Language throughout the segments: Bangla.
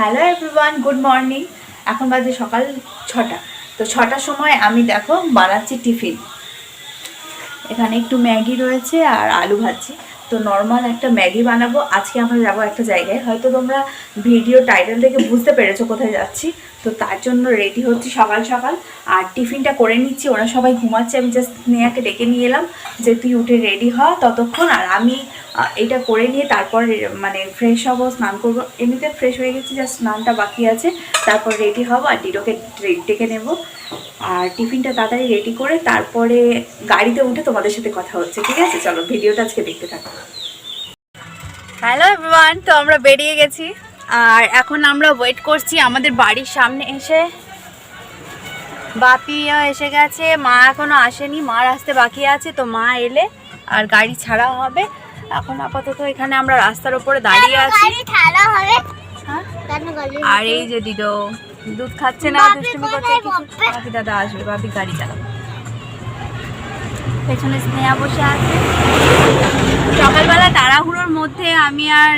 Hello everyone, good morning. এখন বাজে সকাল 6টা। তো 6টার সময় আমি দেখো বানাচ্ছি টিফিন। এখানে একটু ম্যাগি রয়েছে আর আলু ভাজি। তো নর্মাল একটা ম্যাগি বানাবো। আজকে আমরা যাবো একটা জায়গায়, হয়তো তোমরা ভিডিও টাইটেল থেকে বুঝতে পেরেছো কোথায় যাচ্ছি। তো তার জন্য রেডি হচ্ছি সকাল সকাল, আর টিফিনটা করে নিচ্ছি। ওরা সবাই ঘুমাচ্ছে, আমি জাস্ট স্নেহাকে ডেকে নিয়ে এলাম যে তুই উঠে রেডি হ ততক্ষণ, আর আমি এটা করে নিয়ে তারপর মানে ফ্রেশ হবো, স্নান করবো। এমনিতে ফ্রেশ হয়ে গেছি, জাস্ট স্নানটা বাকি আছে। তারপর রেডি হবো আর ডিডোকে ডেকে নেবো, আর টিফিনটা তাড়াতাড়ি রেডি করে তারপরে গাড়িতে উঠে তোমাদের সাথে কথা হচ্ছে। ঠিক আছে, চলো ভিডিওটা আজকে দেখতে থাকো। হ্যালো এভরিওয়ান, তো আমরা বেরিয়ে গেছি আর এখন আমরা ওয়েট করছি আমাদের বাড়ির সামনে এসে। বাপিও এসে গেছে, মা এখনো আসেনি, মার আসতে বাকি আছে। তো মা এলে আর গাড়ি ছাড়া হবে। এখন আপাতত এখানে আমরা রাস্তার উপরে দাঁড়িয়ে আছি। হ্যাঁ, আর এই যে দিদো দুধ খাচ্ছে না, দুষ্টুমি করছে কিছু। বাপি দাদা আসবে, বাপি গাড়ি চালাবে। পেছনে স্নেহা বসে আছে। সকালবেলা তাড়াহুড়োর মধ্যে আমি আর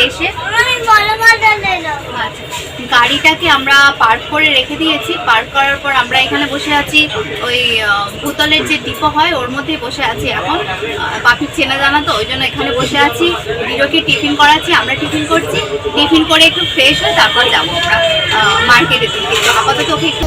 এসে গাড়িটাকে আমরা পার্ক করে রেখে দিয়েছি। পার্ক করার পর আমরা এখানে বসে আছি, ওই ভূতলের যে ডিপো হয় ওর মধ্যেই বসে আছি। এখন পাখির চেনা জানা, তো ওই জন্য এখানে বসে আছি। দিদিকে টিফিন করাচ্ছি, আমরা টিফিন করছি। টিফিন করে একটু ফ্রেশ হয়ে তারপর যাবো আমরা মার্কেটের দিকে। আপাতত ওকে একটু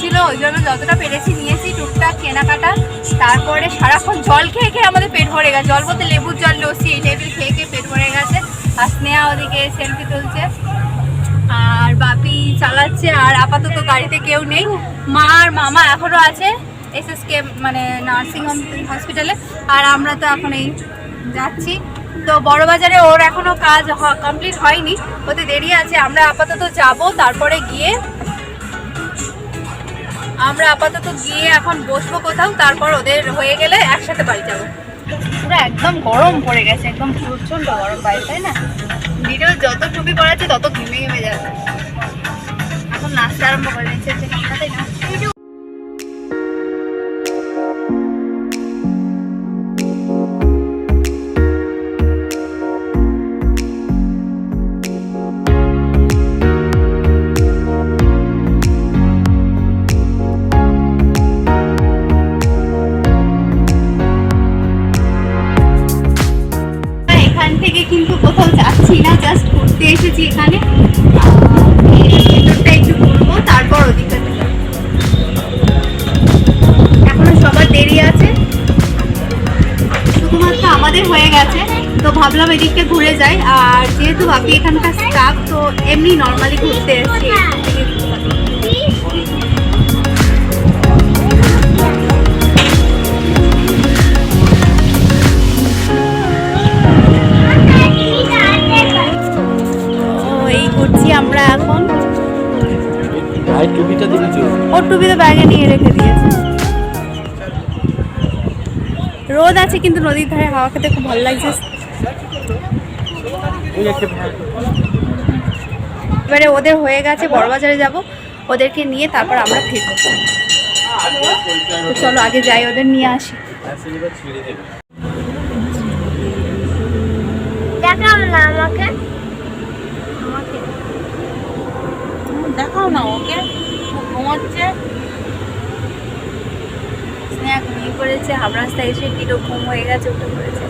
ছিল, ওই জন্য যতটা পেরেছি নিয়েছি, টুকটাক কেনাকাটা। তারপরে সারাক্ষণ জল খেয়ে খেয়ে আমাদের পেট ভরে গেছে, জল বলতে লেবুর জল, লস্যি এই টাইপের খেয়ে খেয়ে পেট ভরে গেছে। আর স্নেহা ওদিকে সেলফি তুলছে, আর বাপি চালাচ্ছে। আর আপাতত গাড়িতে কেউ নেই, মা আর মামা এখনো আছে এসএসকে মানে নার্সিং হোম হসপিটালে, আর আমরা তো এখন এই যাচ্ছি। তো বড়বাজারে ওর এখনো কাজ কমপ্লিট হয়নি, ওতে দেরি আছে। আমরা আপাতত যাব, তারপরে গিয়ে এখন বসবো কোথাও, তারপর ওদের হয়ে গেলে একসাথে বাড়ি যাবো। পুরো একদম গরম পড়ে গেছে, একদম প্রচন্ড গরম বাইরে, তাই না? ভিডিও যত টুপি পড়াচ্ছে তত ঘেমে ঘেমে যাচ্ছে। এখন নাচতে আরম্ভ করে নিচ্ছে, তাই না? কিন্তু কোথাও যাচ্ছি না, জাস্ট ঘুরতে এসেছি এখানে। ভেতরটা একটু ঘুরবো, তারপর ওদিকটাতে যাবো। এখনো সবার দেরি আছে, শুধুমাত্র আমাদের হয়ে গেছে। তো ভাবলাম এদিকটা ঘুরে যাই। আর যেহেতু ভাবি এখানকার স্টাফ, তো এমনি নর্মালি ঘুরতে এসেছি। আমরা এখন ওর টুপি তো ব্যাগে নিয়ে রেখে দিয়েছে। রোদ আছে কিন্তু নদীর ধারে হাওয়া খেতে খুব ভালো লাগছে। এবারে ওদের হয়ে গেছে, বড়বাজারে যাব, ওদেরকে নিয়ে তারপর আমরা ফিরবো। তো চলো আগে যাই, ওদের নিয়ে আসি। দেখাও না ওকে, ঘুমাচ্ছে। স্নেহা ঘুমিয়ে পড়েছে, হাবরাস্তা এসে টিটো ঘুম হয়ে গেছে, উঠে পড়েছে।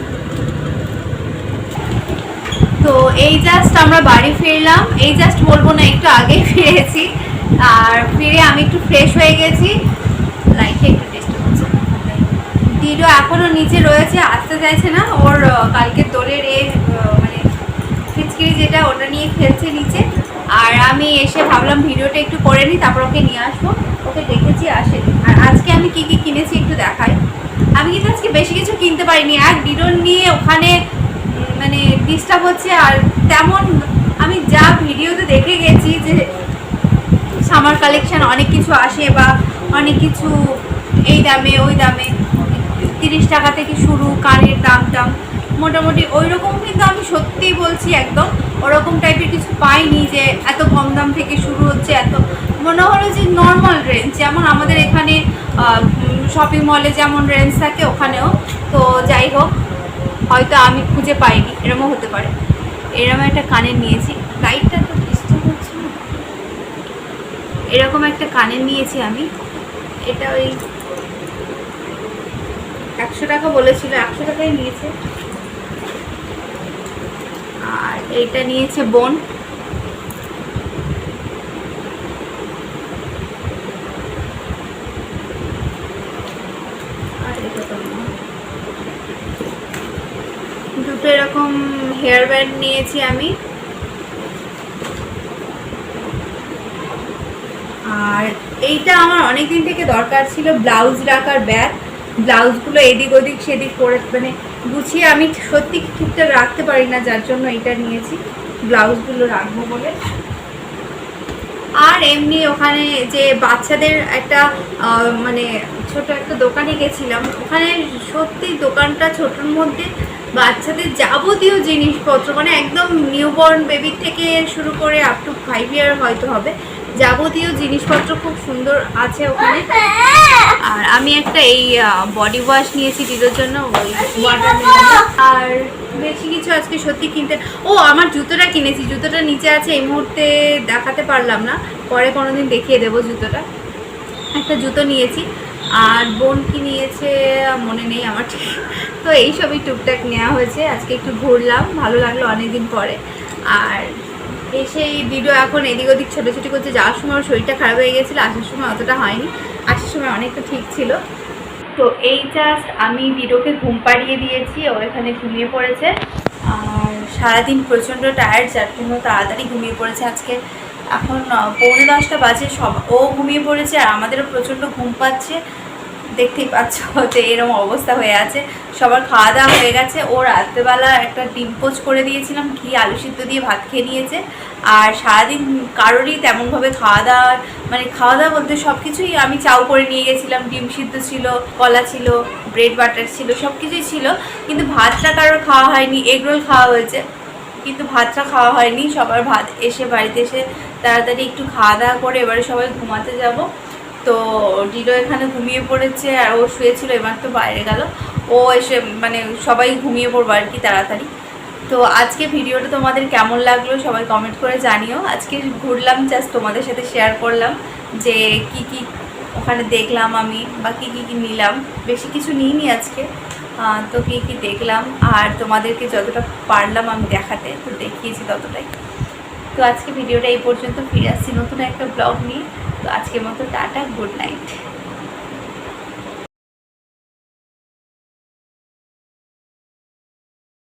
তো এই জাস্ট আমরা বাড়ি ফিরলাম, এই জাস্ট বলবো না, একটু আগেই ফিরেছি। আর ফিরে আমি একটু ফ্রেশ হয়ে গেছি। লাইটে একটু ডিস্টার্ব হচ্ছে। টিটো এখনো নিচে রয়েছে, আসতে চাইছে না। ওর কালকে দোলের মানে খিচকিরি যেটা, ওটা নিয়ে খেলছে নিচে। আর আমি এসে ভাবলাম ভিডিওটা একটু করে নিই, তারপর ওকে নিয়ে আসবো। ওকে দেখেছি আসেনি। আর আজকে আমি কি কি কিনেছি একটু দেখাই। আমি কিন্তু আজকে বেশি কিছু কিনতে পারিনি, এক ডিডোর নিয়ে ওখানে মানে ডিস্টার্ব হচ্ছে। আর তেমন আমি যা ভিডিওতে দেখে গেছি যে সামার কালেকশন অনেক কিছু আসে, বা অনেক কিছু এই দামে ওই দামে, 30 টাকা থেকে শুরু, কানের দাম মোটামুটি ওই রকম। কিন্তু আমি সত্যিই বলছি, একদম ওরকম টাইপের কিছু পাইনি যে এত কম দাম থেকে শুরু হচ্ছে। এত মনে হলো যে নর্মাল রেঞ্জ, যেমন আমাদের এখানে শপিং মলে যেমন রেঞ্জ থাকে ওখানেও। তো যাই হোক, হয়তো আমি খুঁজে পাইনি, এরকমও হতে পারে। এরকম একটা কানের নিয়েছি, লাইটটা তো ডিস্টার্ব হচ্ছে না। এরকম একটা কানের নিয়েছি আমি, এটা ওই 100 টাকা বলেছিল, 100 টাকায় নিয়েছে। আর এইটা নিয়েছে বোন। আর এটা তো দুটো এরকম হেয়ার ব্যান্ড নিয়েছি আমি। আর এইটা আমার অনেকদিন থেকে দরকার ছিল, ব্লাউজ রাখার ব্যাগ। ব্লাউজগুলো এদিক ওদিক সেদিক করে মানে গুছিয়ে আমি সত্যি ঠিকঠাক রাখতে পারি না, যার জন্য এটা নিয়েছি, ব্লাউজগুলো রাখবো বলে। আর এমনি ওখানে যে বাচ্চাদের একটা মানে ছোট একটা দোকানে গেছিলাম, ওখানে সত্যি দোকানটা ছোটোর মধ্যে বাচ্চাদের যাবতীয় জিনিসপত্র, মানে একদম নিউবর্ন বেবির থেকে শুরু করে আপ টু 5 ইয়ার হয়তো হবে, যাবতীয় জিনিসপত্র খুব সুন্দর আছে ওখানে। আর আমি একটা এই বডি ওয়াশ নিয়েছি দিদির জন্য, ওই ওয়াটারমেলন। আর বেশি কিছু আজকে সত্যি কিনতে। ও, আমার জুতোটা কিনেছি, জুতোটা নিচে আছে, এই মুহূর্তে দেখাতে পারলাম না, পরে কোনোদিন দেখিয়ে দেবো জুতোটা। একটা জুতো নিয়েছি। আর বোন কি নিয়েছে মনে নেই আমার ঠিক। তো এইসবই টুকটাক নেওয়া হয়েছে। আজকে একটু ঘুরলাম, ভালো লাগলো অনেকদিন পরে। আর এসে এই ভিডিও এখন এদিক ওদিক ছোটাছুটি করছে। যাওয়ার সময় ওর শরীরটা খারাপ হয়ে গেছিলো, আসার সময় অতটা হয়নি, আসার সময় অনেকটা ঠিক ছিল। তো এই জাস্ট আমি ভিডিওকে ঘুম পাড়িয়ে দিয়েছি, ও এখানে ঘুমিয়ে পড়েছে। আর সারাদিন প্রচণ্ড টায়ার্ড, যার জন্য তাড়াতাড়ি ঘুমিয়ে পড়েছে আজকে। এখন 9:45 বাজে, সব ও ঘুমিয়ে পড়েছে আর আমাদেরও প্রচণ্ড ঘুম পাচ্ছে। দেখতেই পাচ্ছ যে এরকম অবস্থা হয়ে আছে। সবার খাওয়া দাওয়া হয়ে গেছে। ও রাত্রেবেলা একটা ডিম পোচ করে দিয়েছিলাম, ঘি আলু সিদ্ধ দিয়ে ভাত খেয়ে নিয়েছে। আর সারাদিন কারোরই তেমনভাবে খাওয়া দাওয়ার মানে খাওয়া দাওয়া বলতে সব কিছুই আমি চাউ করে নিয়ে গেছিলাম। ডিম সিদ্ধ ছিল, কলা ছিল, ব্রেড বাটার ছিল, সব কিছুই ছিল, কিন্তু ভাতটা কারোর খাওয়া হয়নি। এগরোল খাওয়া হয়েছে কিন্তু ভাতটা খাওয়া হয়নি। সবার ভাত এসে বাড়িতে এসে তাড়াতাড়ি একটু খাওয়া দাওয়া করে এবারে সবাই ঘুমাতে যাব। তো ডিডো এখানে ঘুমিয়ে পড়েছে আর ও শুয়েছিল, এবার তো বাইরে গেল। ও এসে মানে সবাই ঘুমিয়ে পড়বো আর কি তাড়াতাড়ি। তো আজকে ভিডিওটা তোমাদের কেমন লাগলো সবাই কমেন্ট করে জানিও। আজকে ঘুরলাম, জাস্ট তোমাদের সাথে শেয়ার করলাম যে কি কি ওখানে দেখলাম আমি, বা কী কী নিলাম। বেশি কিছু নিইনি আজকে, তো কী কী দেখলাম আর তোমাদেরকে যতটা পারলাম আমি দেখাতে, তো দেখিয়েছি ততটাই। তো আজকে ভিডিওটা এই পর্যন্ত, ফিরে আসছি নতুন একটা ব্লগ নিয়ে। তো আজকের মতো টাটা, গুড নাইট।